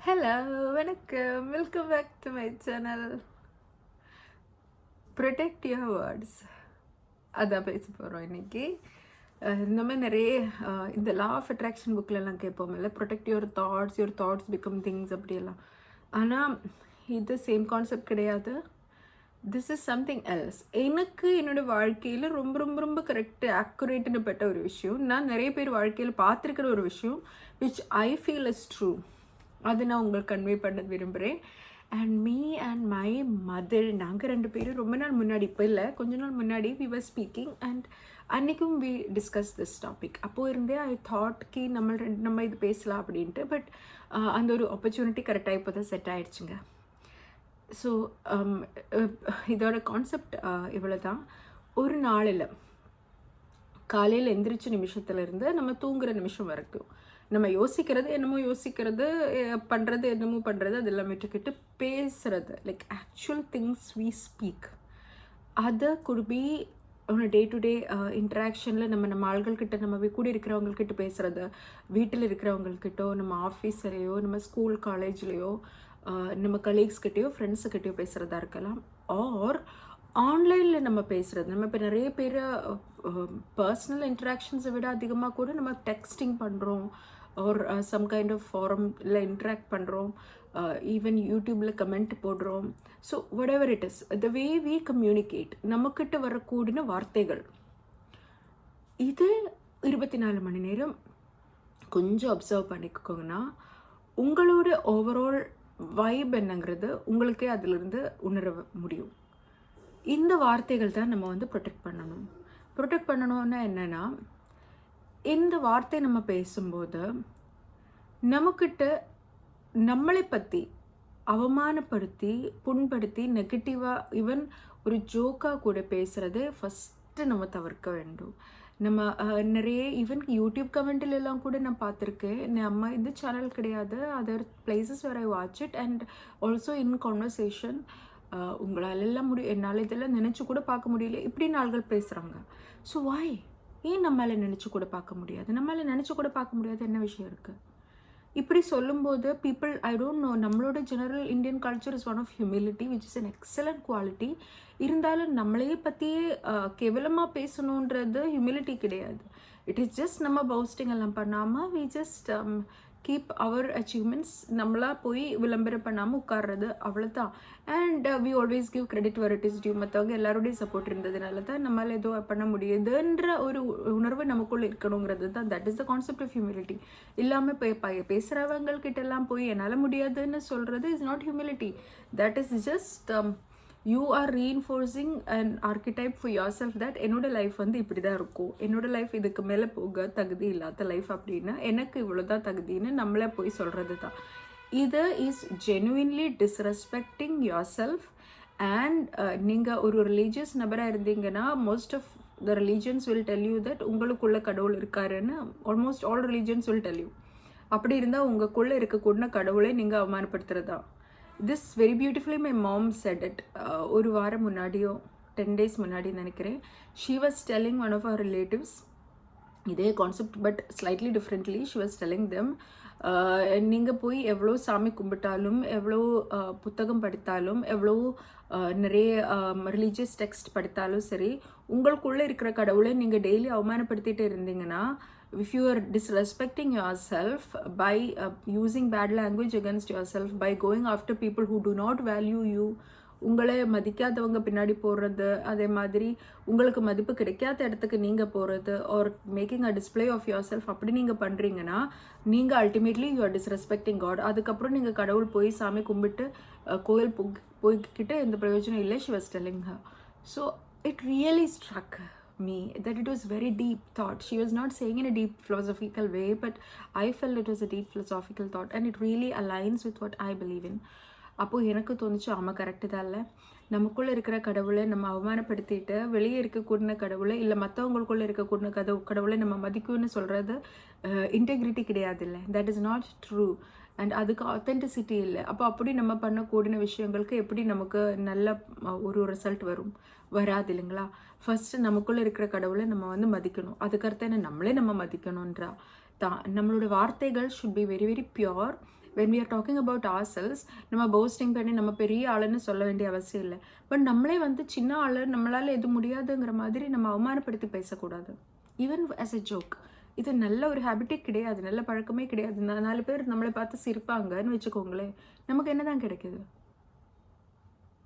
Hello, வணக்கம். Welcome back to my channel. Protect your words அதான் பேச போகிறோம் இன்றைக்கி. இந்த மாதிரி நிறைய இந்த லா ஆஃப் அட்ராக்ஷன் புக்கிலலாம் கேட்போம்ல, protect your thoughts become things அப்படியெல்லாம். ஆனால் இது சேம் கான்செப்ட் கிடையாது. This is something else. எனக்கு என்னோடய வாழ்க்கையில் ரொம்ப ரொம்ப ரொம்ப கரெக்டு ஆக்குரேட்டுன்னு பட்ட ஒரு விஷயம், நான் நிறைய பேர் வாழ்க்கையில் பார்த்துருக்கிற ஒரு விஷயம், which I feel is true. அது நான் உங்களுக்கு கன்வே பண்ண விரும்புகிறேன். And me and my mother, நாங்கள் ரெண்டு பேரும் ரொம்ப நாள் முன்னாடி, இப்போ இல்லை கொஞ்ச நாள் முன்னாடி வி வர் ஸ்பீக்கிங் அண்ட் அன்றைக்கும் வி டிஸ்கஸ் திஸ் டாபிக். அப்போது இருந்தே ஐ தாட் கி நம்ம இது பேசலாம் அப்படின்ட்டு. பட் அந்த ஒரு ஆப்பர்ச்சுனிட்டி கரெக்டாக இப்போ தான் செட் ஆகிடுச்சுங்க. ஸோ இதோட கான்செப்ட் இவ்வளோ தான். ஒரு நாளில் காலையில் எந்திரிச்ச நிமிஷத்துலேருந்து நம்ம தூங்குகிற நிமிஷம் வரைக்கும் நம்ம யோசிக்கிறது பண்ணுறது என்னமோ பண்ணுறது அதெல்லாம் விட்டுக்கிட்டு பேசுகிறது, like actual things we speak. அதை could be day to day இன்ட்ராக்ஷனில் நம்ம ஆள்கள்கிட்ட, நம்ம கூட இருக்கிறவங்கக்கிட்ட பேசுகிறது, வீட்டில் இருக்கிறவங்கக்கிட்டோ, நம்ம ஆஃபீஸ்லேயோ, நம்ம ஸ்கூல் காலேஜ்லேயோ, நம்ம கலீக்ஸ்கிட்டையோ, ஃப்ரெண்ட்ஸுக்கிட்டையோ பேசுகிறதா இருக்கலாம். ஆர் ஆன்லைனில் நம்ம பேசுகிறது. நம்ம இப்போ நிறைய பேர் பர்சனல் இன்ட்ராக்ஷன்ஸை விட அதிகமாக கூட நம்ம டெக்ஸ்டிங் பண்ணுறோம், ஒரு சம் கைண்ட் ஆஃப் ஃபாரமில் இன்ட்ராக்ட் பண்ணுறோம், ஈவன் யூடியூப்பில் கமெண்ட் போடுறோம். So whatever it is, the way we communicate, நம்மக்கிட்ட வரக்கூடிய வார்த்தைகள், இது 24 மணி நேரம் கொஞ்சம் அப்சர்வ் பண்ணிக்கோங்கன்னா உங்களோட ஓவரால் வைப் என்னங்கிறது உங்களுக்கே அதிலிருந்து உணர முடியும். இந்த வார்த்தைகள் தான் நம்ம ப்ரொடெக்ட் பண்ணணும். ப்ரொடெக்ட் பண்ணணும்னா என்னென்னா, இந்த வார்த்தை நம்ம பேசும்போது நம்மக்கிட்ட நம்மளை பற்றி அவமானப்படுத்தி, புண்படுத்தி, நெகட்டிவாக, ஈவன் ஒரு ஜோக்காக கூட பேசுகிறதே ஃபஸ்ட்டு நம்ம தவிர்க்க வேண்டும். நம்ம நிறைய ஈவன் யூடியூப் கமெண்ட்லாம் கூட நான் பார்த்துருக்கேன். நம்ம இந்த சேனல் கிடையாது, other places where I watch it and also in conversation, உங்களால் எல்லாம் முடியும், என்னால் இதெல்லாம் நினச்சி கூட பார்க்க முடியல, இப்படின்னு ஆள்கள் பேசுகிறாங்க. ஸோ வாய், ஏன் நம்மளால் நினச்சி கூட பார்க்க முடியாது? நம்மளால் நினச்சி கூட பார்க்க முடியாது என்ன விஷயம் இருக்குது? இப்படி சொல்லும்போது பீப்புள், ஐ டோன்ட் நோ, நம்மளோட general Indian culture is one of humility which is an excellent quality. இருந்தாலும் நம்மளையே பற்றியே கேவலமாக பேசணுன்றது ஹியூமிலிட்டி கிடையாது. இட் இஸ் ஜஸ்ட் நம்ம பவுஸ்டிங் எல்லாம் பண்ணாமல் we just keep our achievements, நம்மளாக போய் விளம்பரம் பண்ணாமல் உட்கார்றது, அவ்வளோதான். And we always give credit where it is due. மற்றவங்க எல்லாருடைய சப்போர்ட் இருந்ததுனால தான் நம்மளால் ஏதோ பண்ண முடியுதுன்ற ஒரு உணர்வு நமக்குள்ளே இருக்கணுங்கிறது தான். That is the concept of humility. இல்லாமல் பேசுகிறவங்கக்கிட்டெல்லாம் போய் என்னால் முடியாதுன்னு சொல்கிறது is not humility. That is just you are reinforcing and archetype for yourself that என்னோட லைஃப் இப்படி தான் இருக்கும், என்னோட லைஃப் இதுக்கு மேலே போக தகுதி இல்லாத லைஃப் அப்படின்னா எனக்கு இவ்வளோ தான் தகுதின்னு நம்மளே போய் சொல்கிறது தான். இது is genuinely disrespecting yourself. And நீங்கள் ஒரு ரிலீஜியஸ் நபராக இருந்தீங்கன்னா most of the religions will tell you that உங்களுக்குள்ள கடவுள் இருக்காருன்னு. Almost all religions will tell you. அப்படி இருந்தால் உங்களுக்குள்ளே இருக்கக்கூடிய கடவுளை நீங்கள் அவமானப்படுத்துகிறதா. This very beautifully my mom said it. ஒரு வாரம் முன்னாடியோ 10 days முன்னாடி நினைக்கிறேன். She was telling one of our relatives இதே concept, but slightly differently. She was telling them, நீங்கள் போய் எவ்வளோ சாமி கும்பிட்டாலும், எவ்வளோ புத்தகம் படித்தாலும், எவ்வளோ நிறைய ரிலீஜியஸ் டெக்ஸ்ட் படித்தாலும் சரி, உங்களுக்குள்ளே இருக்கிற கடவுளை நீங்கள் டெய்லி அவமானப்படுத்திட்டு இருந்தீங்கன்னா, if you are disrespecting yourself by using bad language against yourself, by going after people who do not value you, உங்களை மதிக்காதவங்க பின்னாடி போடுறது, அதே மாதிரி உங்களுக்கு மதிப்பு கிடைக்காத இடத்துக்கு நீங்கள் போகிறது, or making a display of yourself, அப்படி நீங்கள் பண்ணுறீங்கன்னா நீங்கள் ultimately you are disrespecting God. அதுக்கப்புறம் நீங்கள் கடவுள் போய் சாமி கும்பிட்டு கோயில் போய்கிட்டு எந்த பிரயோஜனம் இல்லை. She was telling her. So it really struck me that it was very deep thought. She was not saying in a deep philosophical way, but I felt it was a deep philosophical thought and it really aligns with what I believe in. அப்போது எனக்கு தோணுச்சு, ஆமாம் correct தான். இல்லை, நமக்குள்ளே இருக்கிற கடவுளை நம்ம அவமானப்படுத்திட்டு வெளியே இருக்கக்கூடிய கடவுளை, இல்லை மற்றவங்களுக்குள்ளே இருக்கக்கூடிய கடவுளை நம்ம மதிக்கும்னு சொல்கிறது இன்டெகிரிட்டி கிடையாது. இல்லை, that is not true. And அதுக்கு ஆத்தென்டிசிட்டி இல்லை. அப்போ அப்படி நம்ம பண்ணக்கூடிய விஷயங்களுக்கு எப்படி நமக்கு நல்ல ஒரு ரிசல்ட் வராது இல்லைங்களா? ஃபஸ்ட்டு நமக்குள்ளே இருக்கிற கடவுளை நம்ம மதிக்கணும். அதுக்கடுத்து என்ன, நம்மளே நம்ம மதிக்கணுன்றா. நம்மளோட வார்த்தைகள் should be very very pure. when we are talking about ourselves, நம்ம போஸ்டிங் பண்ணி நம்ம பெரிய ஆளுன்னு சொல்ல வேண்டிய அவசியம் இல்லை. பட் நம்மளே வந்து சின்ன ஆளு, நம்மளால் எது முடியாதுங்கிற மாதிரி நம்ம அவமானப்படுத்தி பேசக்கூடாது. Even as a joke. இது நல்ல ஒரு ஹேபிட்டே கிடையாது, நல்ல பழக்கமே கிடையாது. 4 பேர் நம்மளை பார்த்து சிரிப்பாங்கன்னு வச்சுக்கோங்களேன், நமக்கு என்ன தான் கிடைக்கிது?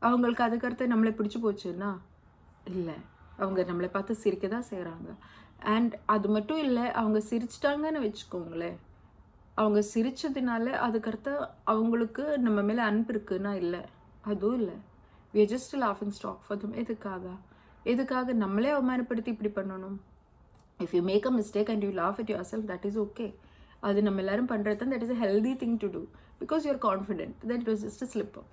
அவங்களுக்கு அதுக்கடுத்து நம்மளை பிடிச்சி போச்சுன்னா இல்லை, அவங்க நம்மளை பார்த்து சிரிக்க தான் செய்கிறாங்க. அண்ட் அது மட்டும் இல்லை, அவங்க சிரிச்சிட்டாங்கன்னு வச்சுக்கோங்களேன், அவங்க சிரித்ததுனால அதுக்கடுத்து அவங்களுக்கு நம்ம மேலே அன்பு இருக்குன்னா இல்லை, அதுவும் இல்லை. we are just a laughing stock for them. எதுக்காக நம்மளே அவமானப்படுத்தி இப்படி பண்ணணும்? if you make a mistake and you laugh at yourself, that is okay. அது நம்ம எல்லாரும் பண்ணுறது தான், that is a healthy thing to do because you are confident that it was just a slip up.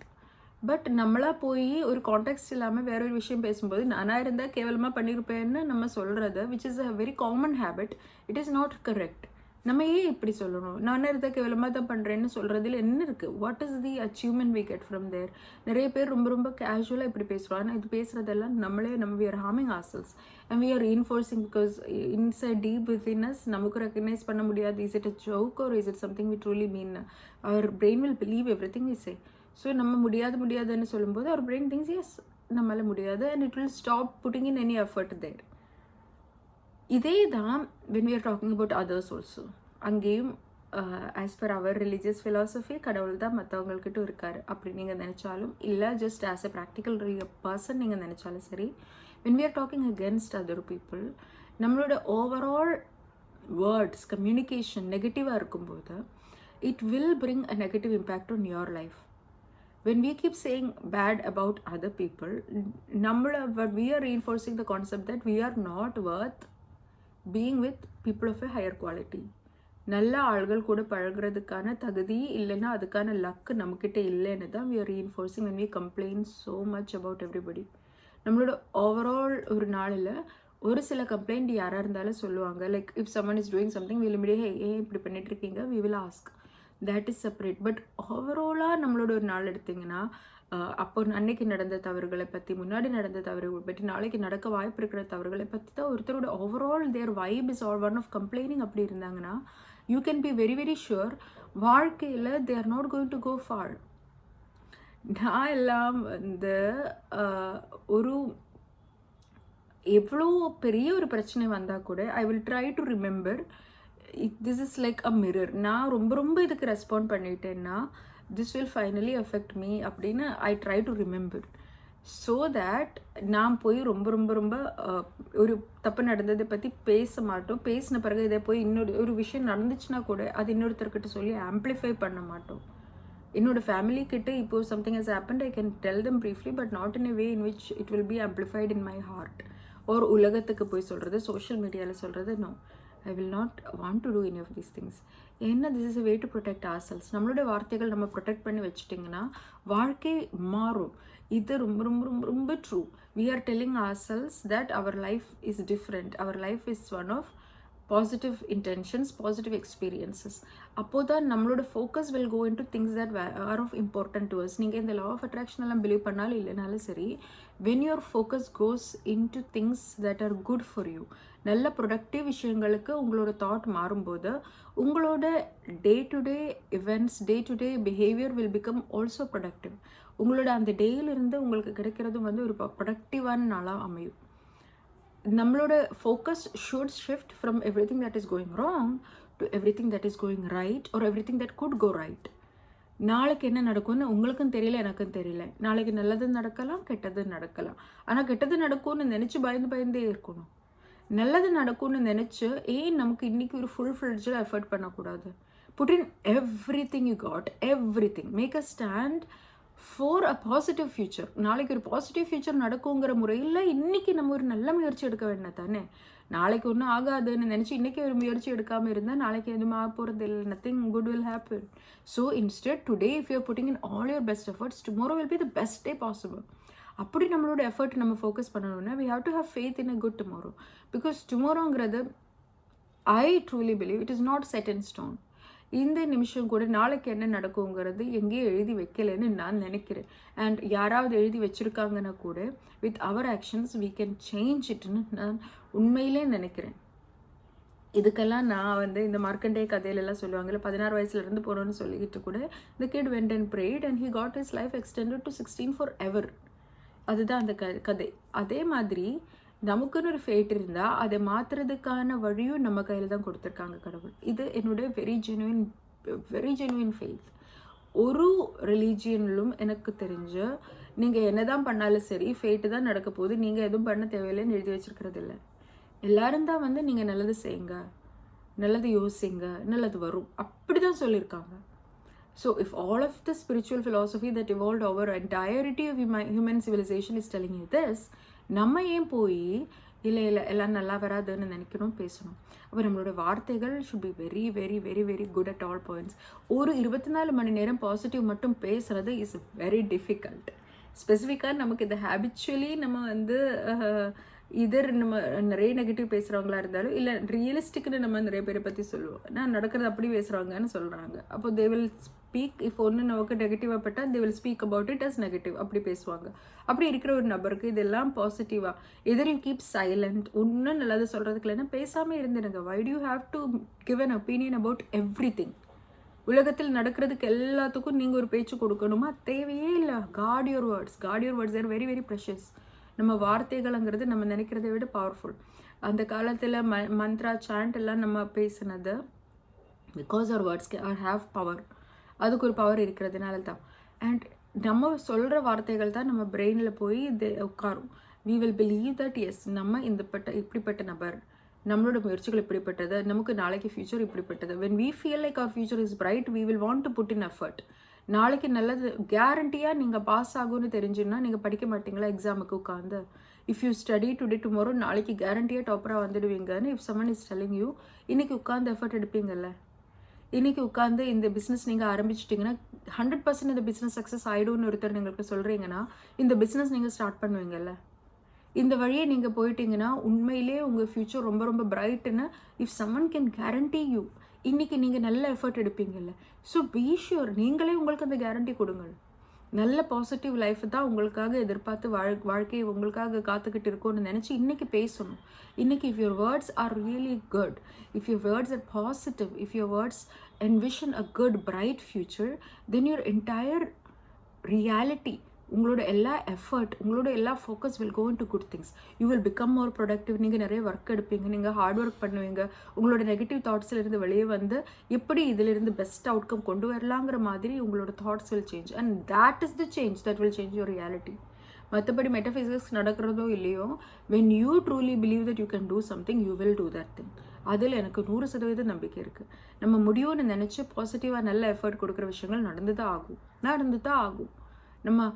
But நம்மளாக போய் ஒரு contact இல்லாமல் வேற ஒரு விஷயம் பேசும்போது நானாக இருந்தால் கேவலமாக பண்ணியிருப்பேன்னு நம்ம சொல்கிறது, which is a very common habit. It is not correct. நம்ம ஏன் இப்படி சொல்லணும்? நானே இருந்தால் கேவலமாக தான் பண்ணுறேன்னு சொல்கிறதுல என்ன இருக்குது? What is the achievement we get from there? நிறைய பேர் ரொம்ப ரொம்ப கேஷுவலாக இப்படி பேசுகிறோம். ஆனால் இது பேசுகிறதெல்லாம் நம்ம we are harming ourselves and we are reinforcing because inside deep within us நமக்கு ரெக்கக்னைஸ் பண்ண முடியாது. is it a joke or is it something we truly mean? Our brain will believe everything we say. So நம்ம முடியாதுன்னு சொல்லும்போது our brain thinks yes, நம்மளால முடியாது, and it will stop putting in any effort there. இதே தான் when we are talking about others also. அங்கேயும் as per our religious philosophy, கடவுள் தான் மற்றவங்கக்கிட்ட இருக்கார் அப்படி நீங்கள் நினச்சாலும் இல்லை, just as a practical person நீங்கள் நினச்சாலும் சரி, when we are talking against other people, நம்மளோட ஓவரால் வேர்ட்ஸ் கம்யூனிகேஷன் நெகட்டிவாக இருக்கும்போது it will bring a negative impact on your life. When we keep saying bad about other people, but we are reinforcing the concept that we are not worth being with people of a higher quality. நல்ல ஆள்கள் கூட பழகிறதுக்கான தகுதி இல்லைன்னா அதுக்கான luck நம்மக்கிட்ட இல்லைன்னு தான் we are reinforcing when we complain so much about everybody. நம்மளோட ஓவரால் ஒரு நாளில் ஒரு சில கம்ப்ளைண்ட் யாராக இருந்தாலும் சொல்லுவாங்க. Like if someone is doing something, we'll immediately, hey, ஏன் இப்படி பண்ணிட்டு இருக்கீங்க, we will ask. that is separate. But ஓவராலாக நம்மளோட ஒரு நாள் எடுத்திங்கன்னா அப்போ அன்னைக்கு நடந்த தவறுகளை பற்றி, முன்னாடி நடந்த தவறுகளை பற்றி, நாளைக்கு நடக்க வாய்ப்பு இருக்கிற தவறுகளை பற்றி தான் ஒருத்தரோட overall their vibe is all one of complaining அப்படி இருந்தாங்கன்னா you can be very very sure வாழ்க்கையில் they are not going to go far. நான் எல்லாம் வந்து ஒரு எவ்வளோ பெரிய ஒரு பிரச்சனை வந்தால் கூட I will try to remember this is like a mirror. நான் ரொம்ப இதுக்கு ரெஸ்பாண்ட் பண்ணிட்டேன்னா this will finally affect me அப்படின்னு I try to remember. So that நான் போய் ரொம்ப ஒரு தப்பு நடந்ததை பற்றி பேச மாட்டோம். பேசின பிறகு இதை போய் ஒரு விஷயம் நடந்துச்சுன்னா கூட அது இன்னொருத்தர்கிட்ட சொல்லி ஆம்ப்ளிஃபை பண்ண மாட்டோம். என்னோடய ஃபேமிலிக்கிட்ட இப்போது something has happened, I can tell them briefly, but not in a way in which it will be amplified in my heart. ஒரு உலகத்துக்கு போய் சொல்கிறது, சோஷியல் மீடியாவில் சொல்கிறது, no, I will not want to do any of these things. என்ன this is a way to protect ourselves. நம்மளோட வார்த்தைகள் நம்ம ப்ரொடெக்ட் பண்ணி வச்சுட்டிங்கன்னா வாழ்க்கை மாறும். இது ரொம்ப true. we are telling ourselves that our life is different, our life is one of positive intentions, positive experiences. அப்போதான் நம்மளோட focus will go into things that are of important to us. நீங்கள் இந்த law of attraction எல்லாம் believe பண்ணாலும் இல்லைனாலும் சரி, when your focus goes into things that are good for you, நல்ல productive விஷயங்களுக்கு உங்களோட தாட் மாறும்போது உங்களோட டே to day events, day to day behaviour will become also productive. உங்களோட அந்த டேயிலிருந்து உங்களுக்கு கிடைக்கிறதும் வந்து ஒரு ப்ரொடக்டிவான நாளாக அமையும். நம்மளோட focus should shift from everything that is going wrong to everything that is going right or everything that could go right. நாளைக்கு என்ன நடக்கும்னு உங்களுக்கும் தெரியல, எனக்கும் தெரியல. நாளைக்கு நல்லது நடக்கலாம், கெட்டது நடக்கலாம். ஆனால் கெட்டது நடக்கும்னு நினச்சி பயந்தே இருக்கணும். நல்லது நடக்கும்னு நினச்சி ஏன் நமக்கு இன்றைக்கி ஒரு ஃபுல்-ஃப்ளெட்ஜில் எஃபர்ட் பண்ணக்கூடாது? Put in everything you got, everything. Make a stand for a positive future. நாளைக்கு ஒரு பாசிட்டிவ் ஃபியூச்சர் நடக்குங்கிற முறையில் இன்றைக்கி நம்ம ஒரு நல்ல முயற்சி எடுக்க வேண்டாம் தானே? நாளைக்கு ஒன்றும் ஆகாதுன்னு நினச்சி இன்றைக்கி ஒரு முயற்சி எடுக்காமல் இருந்தால் நாளைக்கு எதுவும் ஆக போகிறது இல்லை. Nothing good will happen. So instead today if you are putting in all your best efforts, tomorrow will be the best day possible. அப்படி நம்மளோட எஃபர்ட் நம்ம ஃபோக்கஸ் பண்ணணும்னா we have to have faith in a good tomorrow. because tomorrowங்கிறது I truly believe it is not set in stone. இந்த நிமிஷம் கூட நாளைக்கு என்ன நடக்குங்கிறது எங்கேயும் எழுதி வைக்கலைன்னு நான் நினைக்கிறேன். அண்ட் யாராவது எழுதி வச்சுருக்காங்கன்னா கூட with our actions we can change itன்னு நான் உண்மையிலே நினைக்கிறேன். இதுக்கெல்லாம் நான் வந்து இந்த மார்க்கண்டே கதையிலலாம் சொல்லுவாங்கல்ல, 16 வயசுலேருந்து போகிறோன்னு சொல்லிக்கிட்டு கூட the kid went and prayed and he got his life extended to 16 forever. அதுதான் அந்த கதை. அதே மாதிரி நமக்குன்னு ஒரு ஃபேட் இருந்தால் அதை மாற்றுறதுக்கான வழியும் நம்ம கையில் தான் கொடுத்துருக்காங்க கடவுள். இது என்னுடைய வெரி ஜெனுவின் ஃபெய்த். ஒரு ரிலீஜியனிலும் எனக்கு தெரிஞ்ச நீங்கள் என்ன தான் பண்ணாலும் சரி ஃபேட்டு தான் நடக்க போகுது, நீங்கள் எதுவும் பண்ண தேவையில்லைன்னு எழுதி வச்சுருக்கிறது இல்லை. எல்லாரும் தான் வந்து நீங்கள் நல்லது செய்யுங்க, நல்லது யோசிங்க, நல்லது வரும், அப்படி தான் சொல்லியிருக்காங்க. So if all of the spiritual philosophy that evolve over entirety of human civilization is telling you this, நம்ம ஏன் போய் இல்லை எல்லாம் நல்லா வராதுன்னு நினைக்கணும், பேசணும். அப்போ நம்மளோட வார்த்தைகள் should be very very very very good at all points. ஒரு 24 மணி நேரம் பாசிட்டிவ் மட்டும் பேசுகிறது இஸ் வெரி டிஃபிகல்ட். ஸ்பெசிஃபிக்காக நமக்கு இந்த ஹேபிச்சுவலி நம்ம வந்து இதர் நம்ம நிறைய நெகட்டிவ் பேசுகிறவங்களா இருந்தாலும் இல்லை ரியலிஸ்டிக்னு நம்ம நிறைய பேரை பற்றி சொல்லுவோம். நான் நடக்கிறது அப்படி பேசுகிறாங்கன்னு சொல்கிறாங்க. அப்போ தே வில் ஸ்பீக், இப்போ ஒன்று நமக்கு நெகட்டிவாக பட்டால் they will speak about it as negative, அப்படி பேசுவாங்க. அப்படி இருக்கிற ஒரு நபருக்கு இதெல்லாம் பாசிட்டிவாக எதர் யூ கீப் சைலண்ட், ஒன்றும் நல்லது சொல்கிறதுக்கு இல்லைன்னா பேசாமல் இருந்துடுங்க. Why do you have to give an opinion about everything? உலகத்தில் நடக்கிறதுக்கு எல்லாத்துக்கும் நீங்கள் ஒரு பேச்சு கொடுக்கணுமா? தேவையே இல்லை. God your words are very very precious. நம்ம வார்த்தைகள்ங்கிறது நம்ம நினைக்கிறத விட பவர்ஃபுல். அந்த காலத்தில் மந்த்ரா சாண்ட் எல்லாம் நம்ம பேசினது because our words are have power. அதுக்கு ஒரு பவர் இருக்கிறதுனால தான். அண்ட் நம்ம சொல்கிற வார்த்தைகள் தான் நம்ம பிரெயினில் போய் இது உட்காரும். வி வில் பிலீவ் தட் எஸ் நம்ம இப்படிப்பட்ட நபர், நம்மளோட முயற்சிகள் இப்படிப்பட்டது, நமக்கு நாளைக்கு ஃபியூச்சர் இப்படிப்பட்டது. when we feel like our future is bright, we will want to put in effort. நாளைக்கு நல்லது கேரண்டியாக நீங்கள் பாஸ் ஆகும்னு தெரிஞ்சுன்னா நீங்கள் படிக்க மாட்டீங்களா எக்ஸாமுக்கு உட்காந்து? If you study today tomorrow நாளைக்கு கேரண்டியாக டாப்பராக வந்துடுவீங்கன்னு if someone is telling you, இன்றைக்கி உட்காந்து எஃபர்ட் எடுப்பீங்கல்ல? இன்றைக்கி உட்காந்து இந்த பிஸ்னஸ் நீங்கள் ஆரம்பிச்சிட்டிங்கன்னா 100% இந்த பிஸ்னஸ் சக்ஸஸ் ஆகிடும்னு ஒருத்தர் നിങ്ങൾക്ക് சொல்கிறீங்கன்னா இந்த பிஸ்னஸ் நீங்கள் ஸ்டார்ட் பண்ணுவீங்கல்ல? இந்த வழியை நீங்கள் போயிட்டீங்கன்னா உண்மையிலே உங்கள் ஃப்யூச்சர் ரொம்ப ரொம்ப பிரைட்டுன்னு if someone can guarantee you, இன்றைக்கி நீங்கள் நல்ல எஃபர்ட் எடுப்பீங்கல்ல? ஸோ பி ஷுர், நீங்களே உங்களுக்கு அந்த கேரண்டி கொடுங்கள். நல்ல பாசிட்டிவ் லைஃப் தான் உங்களுக்காக எதிர்பார்த்து வாழ்க்கையை உங்களுக்காக காத்துக்கிட்டு இருக்கோன்னு நினச்சி இன்றைக்கி பேசணும். இன்றைக்கி if your words are really good, if your words R positive, if your words envision a good bright future, then your entire reality, உங்களோட எல்லா எஃபர்ட், உங்களோட எல்லா focus will go into good things. You will become more productive. நீங்கள் நிறைய work எடுப்பீங்க, நீங்கள் hard work பண்ணுவீங்க. உங்களோட நெகட்டிவ் தாட்ஸ்லேருந்து வெளியே வந்து எப்படி இதிலிருந்து பெஸ்ட் அவுட்கம் கொண்டு வரலாங்கிற மாதிரி உங்களோட thoughts will change. And that is the change that will change your reality. மற்றபடி மெட்டஃபிசிக்ஸ் நடக்கிறதோ இல்லையோ, when you truly believe that you can do something, you will do that thing. அதில் எனக்கு 100% நம்பிக்கை இருக்குது. நம்ம முடியும்னு நினச்சி பாசிட்டிவாக நல்ல எஃபர்ட் கொடுக்குற விஷயங்கள் நடந்து தான் ஆகும். நம்ம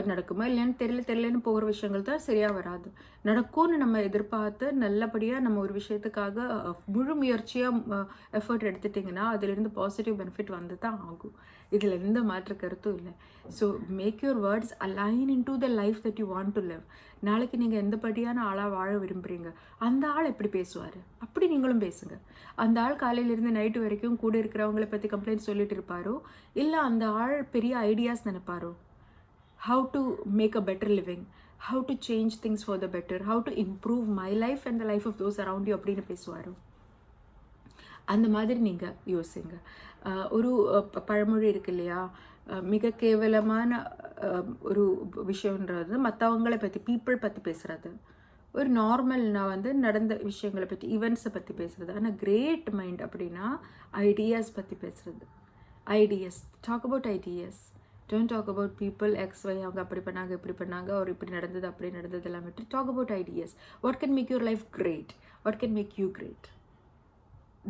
நடக்குமா இல்லைன்னு தெரியலன்னு போகிற விஷயங்கள் தான் சரியாக வராது. நடக்கும்னு நம்ம எதிர்பார்த்து நல்லபடியாக நம்ம ஒரு விஷயத்துக்காக முழு முயற்சியாக எஃபர்ட் எடுத்துட்டிங்கன்னா அதிலிருந்து பாசிட்டிவ் பெனிஃபிட் வந்து தான் ஆகும். இதில் எந்த மாற்று கருத்தும் இல்லை. So make your words align into the life that you want to live. நாளைக்கு நீங்கள் எந்தபடியான ஆளாக வாழ விரும்புகிறீங்க, அந்த ஆள் எப்படி பேசுவார் அப்படி நீங்களும் பேசுங்க. அந்த ஆள் காலையிலேருந்து நைட்டு வரைக்கும் கூட இருக்கிறவங்களை பற்றி கம்ப்ளைண்ட் சொல்லிட்டு இருப்பாரோ, இல்லை அந்த ஆள் பெரிய ideas நினைப்பாரோ, how to make a better living, how to change things for the better, how to improve my life and the life of those around you அப்படின்னு பேசுவாரோ, அந்த மாதிரி நீங்கள் யோசிங்க. ஒரு பழமொழி இருக்கு இல்லையா, மிக கேவலமான ஒரு விஷயன்றது மற்றவங்களை பற்றி பீப்புள் பற்றி பேசுகிறது. ஒரு நார்மல்னால் வந்து நடந்த விஷயங்களை பற்றி ஈவெண்ட்ஸை பற்றி பேசுகிறது. ஆனால் கிரேட் மைண்ட் அப்படின்னா ஐடியாஸ் பற்றி பேசுகிறது. Ideas, talk about ideas. Don't talk about people X, Y, அவங்க அப்படி பண்ணாங்க இப்படி பண்ணாங்க, ஒரு இப்படி நடந்தது அப்படி நடந்தது எல்லாம் விட்டு talk about ideas. What can make your life great? What can make you great?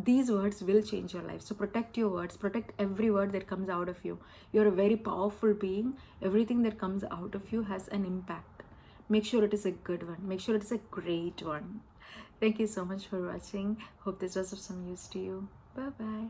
These words will change your life. So protect your words. Protect every word that comes out of you. You're a very powerful being. Everything that comes out of you has an impact. Make sure it is a good one. Make sure it is a great one. Thank you so much for watching. Hope this was of some use to you. Bye-bye.